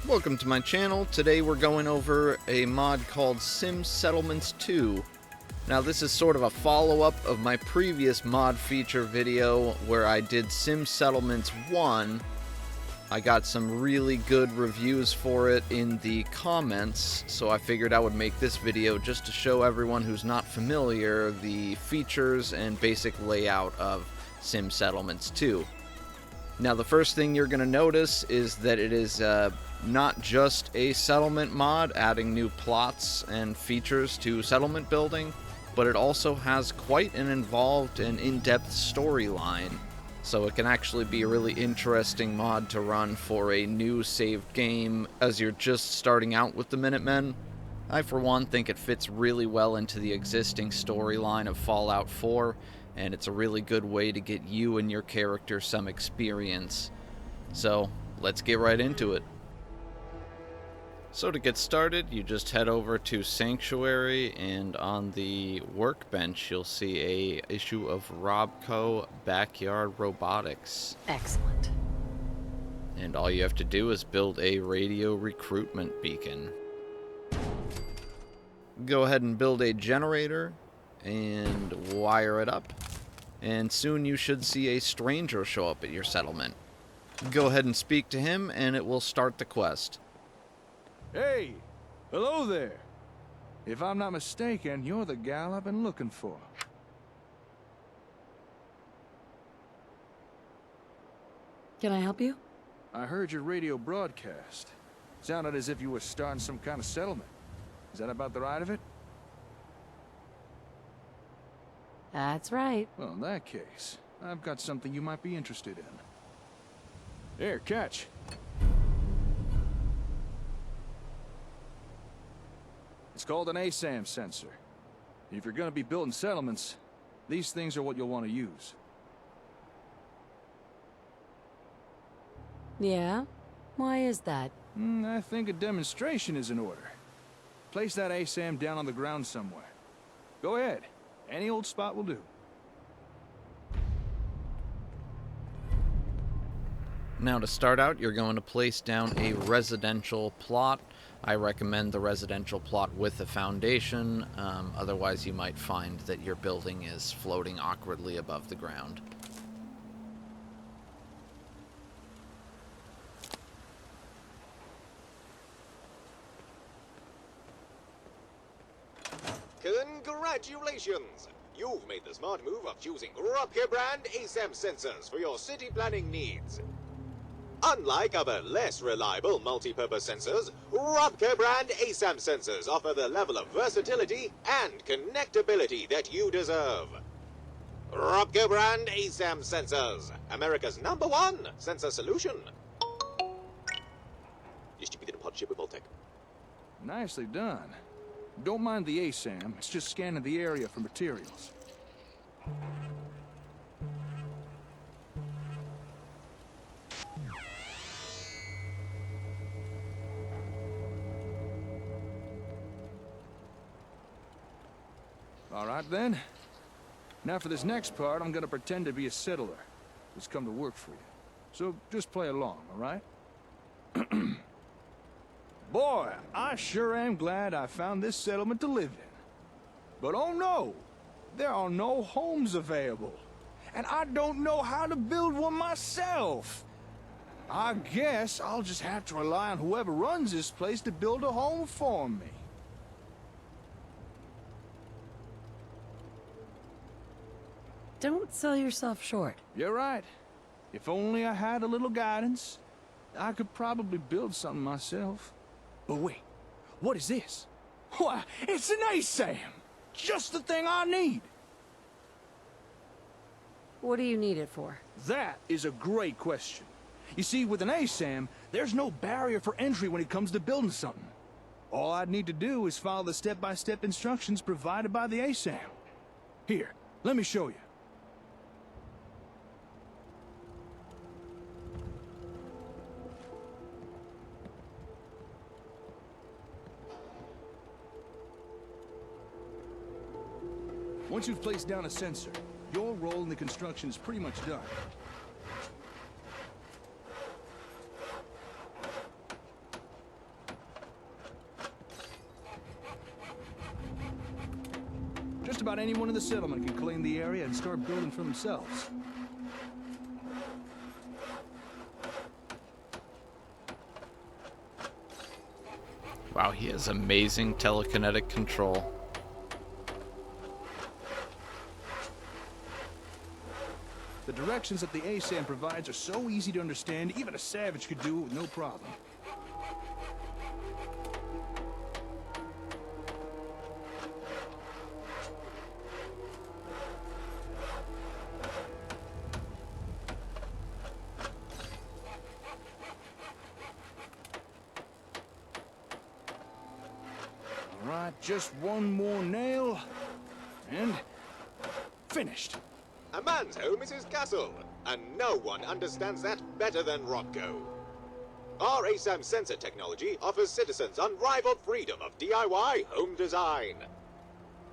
Welcome to my channel. Today we're going over a mod called Sim Settlements 2. Now this is sort of a follow-up of my previous mod feature video where I did Sim Settlements 1. I got some really good reviews for it in the comments, so I figured I would make this video just to show everyone who's not familiar the features and basic layout of Sim Settlements 2. Now the first thing you're going to notice is that it is not just a settlement mod adding new plots and features to settlement building, but it also has quite an involved and in-depth storyline. So it can actually be a really interesting mod to run for a new saved game as you're just starting out with the Minutemen. I for one think it fits really well into the existing storyline of Fallout 4, and it's a really good way to get you and your character some experience. So let's get right into it. So to get started, you just head over to Sanctuary, and on the workbench you'll see a issue of Robco Backyard Robotics. Excellent. And all you have to do is build a radio recruitment beacon. Go ahead and build a generator and wire it up, and soon you should see a stranger show up at your settlement. Go ahead and speak to him and it will start the quest. Hey, hello there. If I'm not mistaken, you're the gal I've been looking for. Can I help you? I heard your radio broadcast. Sounded as if you were starting some kind of settlement. Is that about the right of it? That's right. Well, in that case, I've got something you might be interested in. Here, catch. It's called an ASAM sensor. If you're going to be building settlements, these things are what you'll want to use. Yeah? Why is that? I think a demonstration is in order. Place that ASAM down on the ground somewhere. Go ahead. Any old spot will do. Now to start out, you're going to place down a residential plot. I recommend the residential plot with a foundation, otherwise you might find that your building is floating awkwardly above the ground. Congratulations! You've made the smart move of choosing Robco brand ASAM sensors for your city planning needs. Unlike other less reliable multi-purpose sensors, Robco brand ASAM sensors offer the level of versatility and connectability that you deserve. Robco brand ASAM sensors, America's #1 sensor solution. Distributed in partnership with Voltec. Nicely done. Don't mind the ASAM, it's just scanning the area for materials. All right then. Now for this next part, I'm gonna pretend to be a settler who's come to work for you. So just play along, all right? Boy, I sure am glad I found this settlement to live in. But oh no, there are no homes available. And I don't know how to build one myself. I guess I'll just have to rely on whoever runs this place to build a home for me. Don't sell yourself short. You're right. If only I had a little guidance, I could probably build something myself. But wait, what is this? Why, it's an ASAM! Just the thing I need! What do you need it for? That is a great question. You see, with an ASAM, there's no barrier for entry when it comes to building something. All I'd need to do is follow the step-by-step instructions provided by the ASAM. Here, let me show you. Once you've placed down a sensor, your role in the construction is pretty much done. Just about anyone in the settlement can claim the area and start building for themselves. Wow, he has amazing telekinetic control. The directions that the ASAM provides are so easy to understand, even a savage could do it with no problem. All right, just one more nail, and finished. A man's home is his castle, and no one understands that better than Robco. Our ASAM sensor technology offers citizens unrivaled freedom of DIY home design.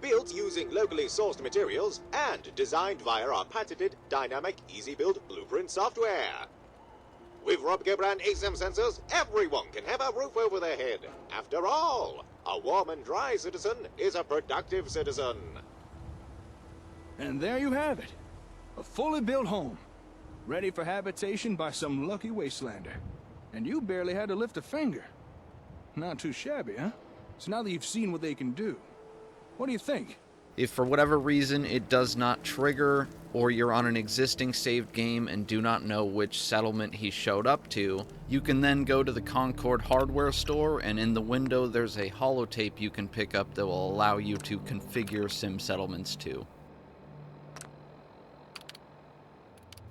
Built using locally sourced materials and designed via our patented dynamic easy-build blueprint software. With Robco brand ASAM sensors, everyone can have a roof over their head. After all, a warm and dry citizen is a productive citizen. And there you have it. A fully built home. Ready for habitation by some lucky wastelander. And you barely had to lift a finger. Not too shabby, huh? So now that you've seen what they can do, what do you think? If for whatever reason it does not trigger, or you're on an existing saved game and do not know which settlement he showed up to, you can then go to the Concord hardware store, and in the window there's a holotape you can pick up that will allow you to configure Sim Settlements 2.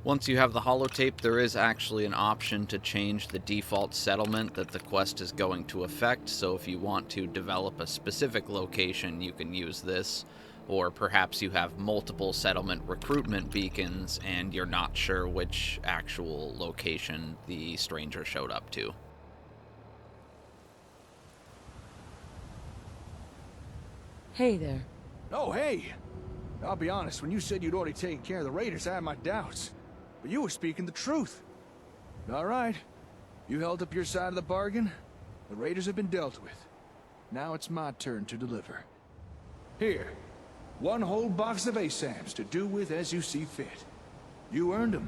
Once you have the holotape, there is actually an option to change the default settlement that the quest is going to affect, so if you want to develop a specific location, you can use this. Or perhaps you have multiple settlement recruitment beacons and you're not sure which actual location the stranger showed up to. Hey there. Oh, hey! I'll be honest, when you said you'd already taken care of the raiders, I had my doubts. But you were speaking the truth. All right. You held up your side of the bargain. The raiders have been dealt with. Now it's my turn to deliver. Here. One whole box of ASAMs to do with as you see fit. You earned them.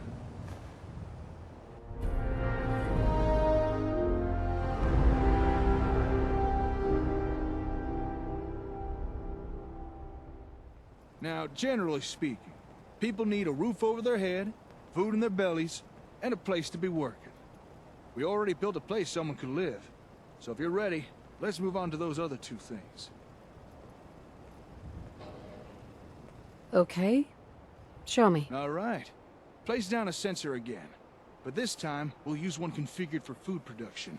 Now, generally speaking, people need a roof over their head, food in their bellies, and a place to be working. We already built a place someone could live. So if you're ready, let's move on to those other two things. Okay. Show me. All right. Place down a sensor again. But this time, we'll use one configured for food production.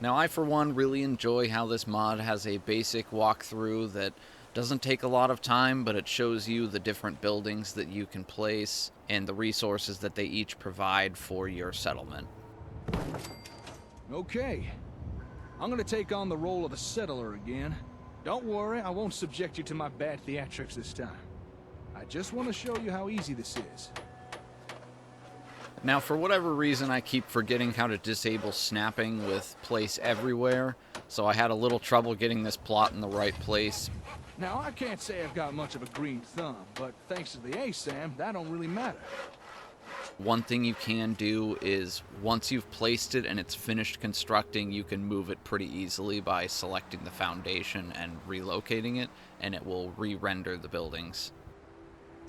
Now I for one really enjoy how this mod has a basic walkthrough that doesn't take a lot of time, but it shows you the different buildings that you can place and the resources that they each provide for your settlement. Okay. I'm gonna take on the role of the settler again. Don't worry, I won't subject you to my bad theatrics this time. I just want to show you how easy this is. Now, for whatever reason, I keep forgetting how to disable snapping with place everywhere, so I had a little trouble getting this plot in the right place. Now, I can't say I've got much of a green thumb, but thanks to the ASAM, that don't really matter. One thing you can do is, once you've placed it and it's finished constructing, you can move it pretty easily by selecting the foundation and relocating it, and it will re-render the buildings.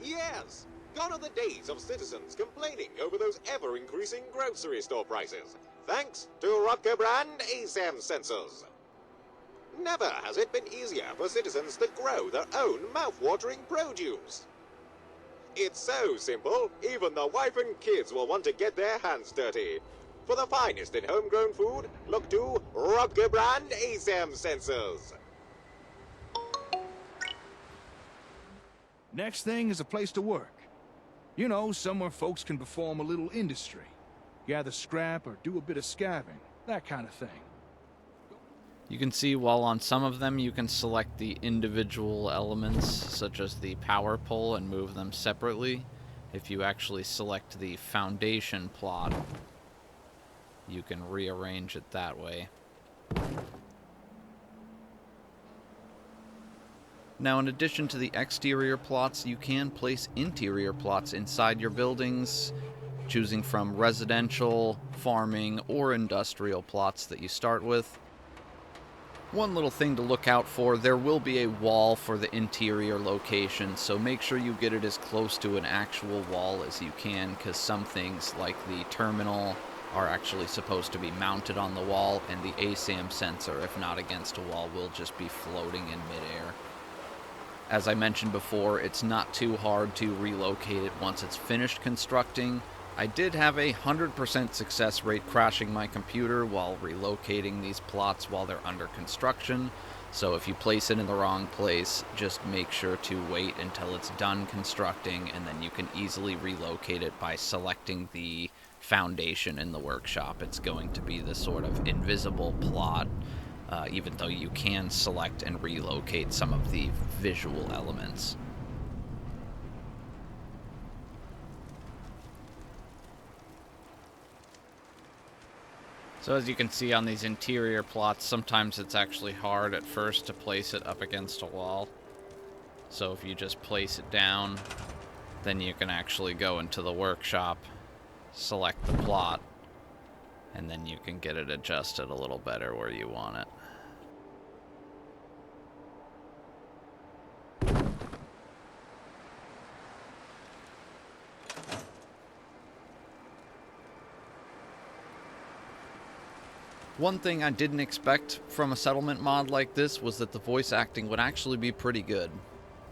Yes! Gone are the days of citizens complaining over those ever-increasing grocery store prices, thanks to Robco brand ASAM sensors. Never has it been easier for citizens to grow their own mouth-watering produce. It's so simple, even the wife and kids will want to get their hands dirty. For the finest in homegrown food, look to Robco brand ASAM sensors. Next thing is a place to work. You know, somewhere folks can perform a little industry. Gather scrap or do a bit of scavenging, that kind of thing. You can see while on some of them you can select the individual elements, such as the power pole, and move them separately. If you actually select the foundation plot, you can rearrange it that way. Now, in addition to the exterior plots, you can place interior plots inside your buildings, choosing from residential, farming, or industrial plots that you start with. One little thing to look out for, there will be a wall for the interior location, so make sure you get it as close to an actual wall as you can, because some things, like the terminal, are actually supposed to be mounted on the wall, and the ASAM sensor, if not against a wall, will just be floating in midair. As I mentioned before, it's not too hard to relocate it once it's finished constructing. I did have a 100% success rate crashing my computer while relocating these plots while they're under construction, so if you place it in the wrong place, just make sure to wait until it's done constructing, and then you can easily relocate it by selecting the foundation in the workshop. It's going to be this sort of invisible plot, even though you can select and relocate some of the visual elements. So as you can see on these interior plots, sometimes it's actually hard at first to place it up against a wall. So if you just place it down, then you can actually go into the workshop, select the plot, and then you can get it adjusted a little better where you want it. One thing I didn't expect from a settlement mod like this was that the voice acting would actually be pretty good.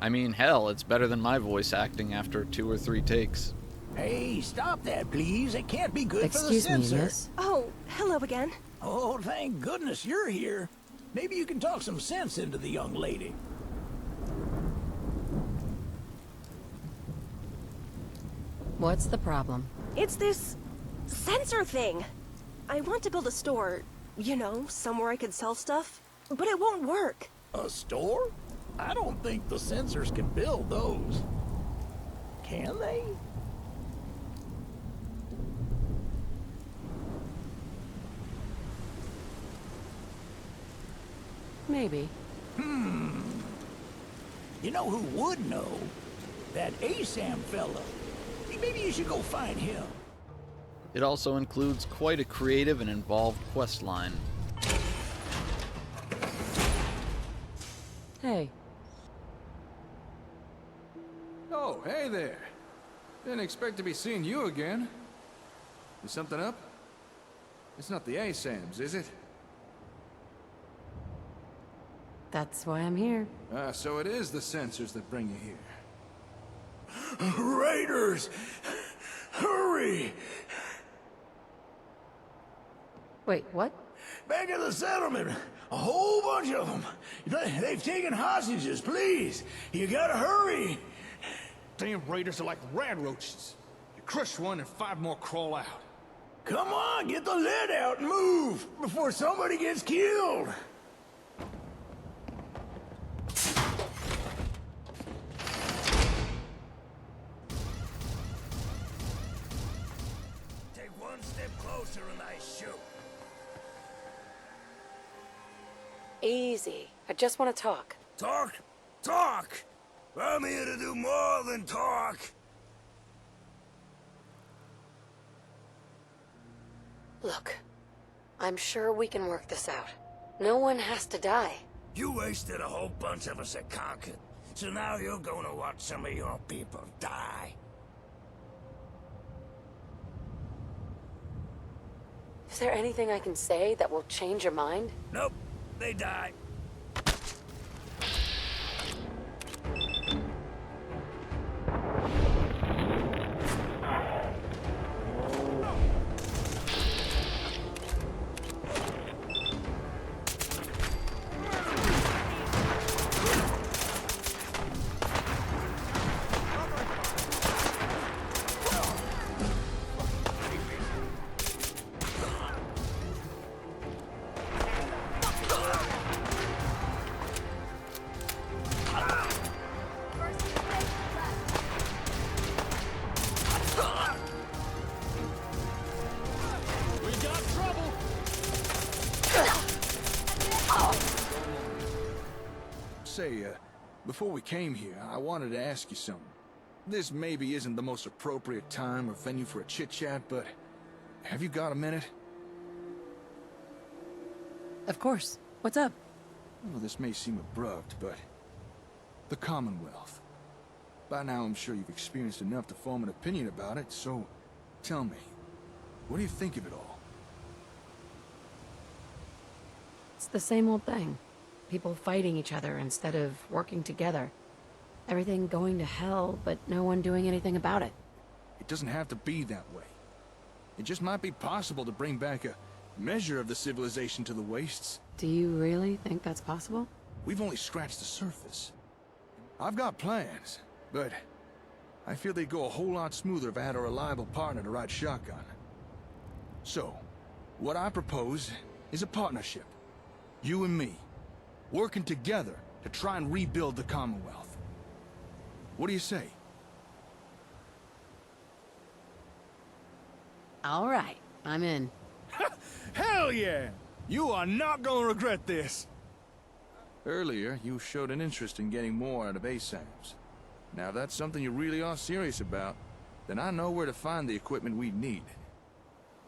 I mean, hell, it's better than my voice acting after 2 or 3 takes. Hey, stop that, please. It can't be good for the Excuse me, censor. miss. Oh, hello again. Oh, thank goodness you're here. Maybe you can talk some sense into the young lady. What's the problem? It's this sensor thing. I want to build a store, you know, somewhere I could sell stuff, but it won't work. A store? I don't think the censors can build those. Can they? Maybe. You know who would know? That ASAM fella. Maybe you should go find him. It also includes quite a creative and involved quest line. Hey. Oh, hey there. Didn't expect to be seeing you again. Is something up? It's not the ASAMs, is it? That's why I'm here. Ah, so it is the sensors that bring you here. Raiders! Hurry! Wait, what? Back at the settlement. A whole bunch of them. They've taken hostages, please. You gotta hurry. Damn raiders are like rad roaches. You crush one and 5 more crawl out. Come on, get the lid out and move before somebody gets killed. Take one step closer and I shoot. Easy. I just want to talk. Talk? Talk! I'm here to do more than talk. Look, I'm sure we can work this out. No one has to die. You wasted a whole bunch of us at Concord, so now you're gonna watch some of your people die. Is there anything I can say that will change your mind? Nope, they die. Say, Before we came here, I wanted to ask you something. This maybe isn't the most appropriate time or venue for a chit-chat, but have you got a minute? Of course. What's up? Well, this may seem abrupt, but the Commonwealth. By now, I'm sure you've experienced enough to form an opinion about it, so tell me, what do you think of it all? It's the same old thing. People fighting each other instead of working together. Everything going to hell, but no one doing anything about it. It doesn't have to be that way. It just might be possible to bring back a measure of the civilization to the wastes. Do you really think that's possible? We've only scratched the surface. I've got plans, but I feel they'd go a whole lot smoother if I had a reliable partner to ride shotgun. So, what I propose is a partnership. You and me, working together to try and rebuild the Commonwealth. What do you say? All right, I'm in. Hell yeah! You are not gonna regret this! Earlier, you showed an interest in getting more out of ASAMs. Now, if that's something you really are serious about, then I know where to find the equipment we need.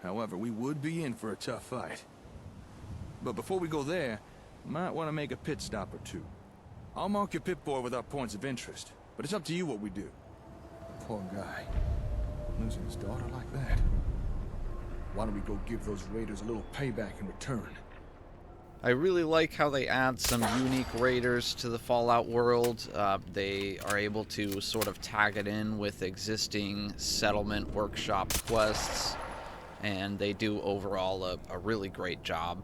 However, we would be in for a tough fight. But before we go there, might want to make a pit stop or two. I'll mark your pit board with our points of interest, but it's up to you what we do. Poor guy. Losing his daughter like that. Why don't we go give those raiders a little payback in return? I really like how they add some unique raiders to the Fallout world. They are able to sort of tag it in with existing settlement workshop quests, and they do overall a really great job.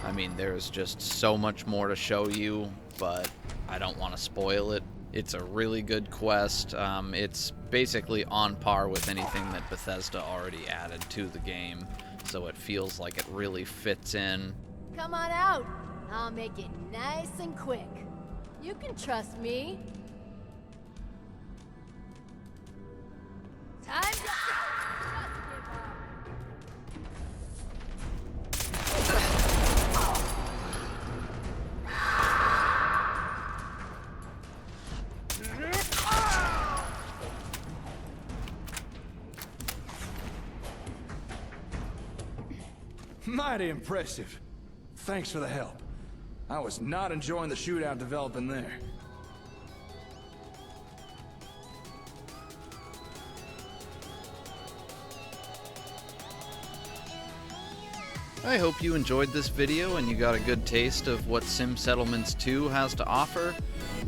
I mean, there's just so much more to show you, but I don't want to spoil it. It's a really good quest. It's basically on par with anything that Bethesda already added to the game, so it feels like it really fits in. Come on out. I'll make it nice and quick. You can trust me. Time to... Mighty impressive. Thanks for the help. I was not enjoying the shootout developing there. I hope you enjoyed this video and you got a good taste of what Sim Settlements 2 has to offer.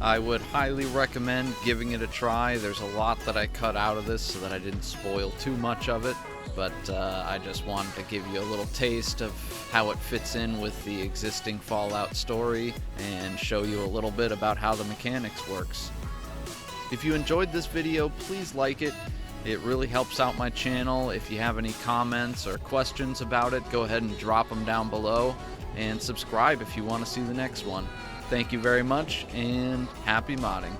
I would highly recommend giving it a try. There's a lot that I cut out of this so that I didn't spoil too much of it, but I just wanted to give you a little taste of how it fits in with the existing Fallout story and show you a little bit about how the mechanics works. If you enjoyed this video, please like it. It really helps out my channel. If you have any comments or questions about it, go ahead and drop them down below, and subscribe if you want to see the next one. Thank you very much, and happy modding.